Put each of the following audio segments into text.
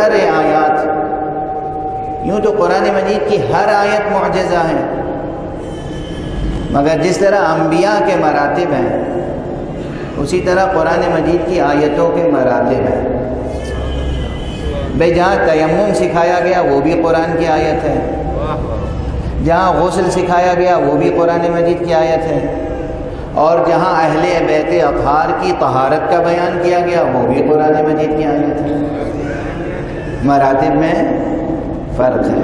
غرر آیات. یوں تو قرآن مجید کی ہر آیت معجزہ ہے، مگر جس طرح انبیاء کے مراتب ہیں اسی طرح قرآن مجید کی آیتوں کے مراتب ہیں. بھئی جہاں تیمم سکھایا گیا وہ بھی قرآن کی آیت ہے، جہاں غسل سکھایا گیا وہ بھی قرآن مجید کی آیت ہے، اور جہاں اہل بیت اطہار کی طہارت کا بیان کیا گیا وہ بھی قرآن مجید کی آیت ہے. مراتب میں فرق ہے.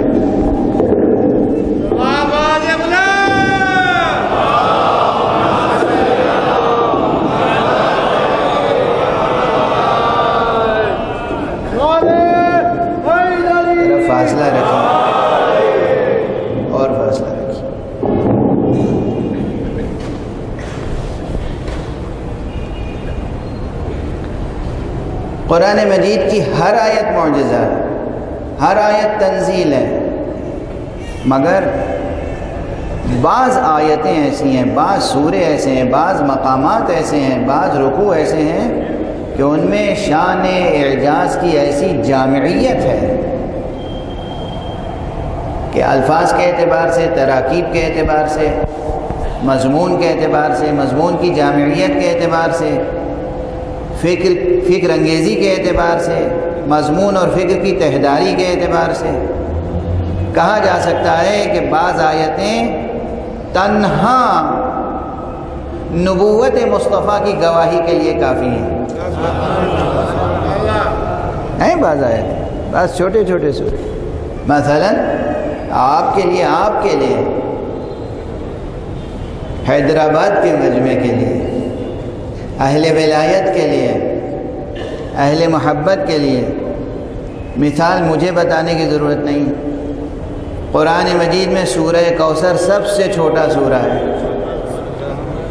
فاصلہ رکھیں اور فاصلہ رکھیں. قرآن مجید کی ہر آیت معجزہ ہے، ہر آیت تنزیل ہے، مگر بعض آیتیں ایسی ہیں، بعض سورے ایسے ہیں، بعض مقامات ایسے ہیں، بعض رکوع ایسے ہیں کہ ان میں شان اعجاز کی ایسی جامعیت ہے کہ الفاظ کے اعتبار سے، تراکیب کے اعتبار سے، مضمون کے اعتبار سے، مضمون کی جامعیت کے اعتبار سے، فکر انگیزی کے اعتبار سے، مضمون اور فکر کی تہداری کے اعتبار سے کہا جا سکتا ہے کہ بعض آیتیں تنہا نبوت مصطفیٰ کی گواہی کے لیے کافی ہیں بعض آیتیں، بعض چھوٹے چھوٹے سورے. مثلاً آپ کے لیے حیدرآباد کے مجمع کے لیے، اہل ولایت کے لیے، اہل محبت کے لیے مثال مجھے بتانے کی ضرورت نہیں. قرآن مجید میں سورہ کوثر سب سے چھوٹا سورہ ہے،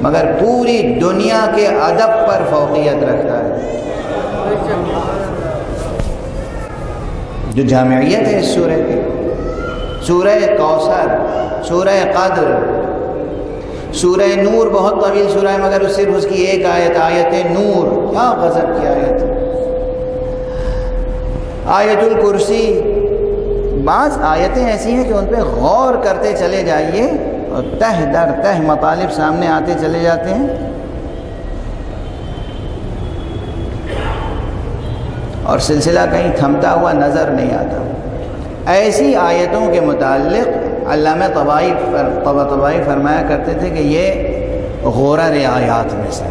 مگر پوری دنیا کے ادب پر فوقیت رکھتا ہے. جو جامعیت ہے اس سورہ کی، سورہ کوثر، سورہ قدر، سورہ نور بہت طویل سورہ ہے مگر صرف اس کی ایک آیت، آیت نور، کیا غضب کی آیت. آیت الکرسی، بعض آیتیں ایسی ہیں کہ ان پہ غور کرتے چلے جائیے اور تہ در تہ مطالب سامنے آتے چلے جاتے ہیں، اور سلسلہ کہیں تھمتا ہوا نظر نہیں آتا. ایسی آیتوں کے متعلق علامہ طبائی فرمایا کرتے تھے کہ یہ غرر آیات میں سے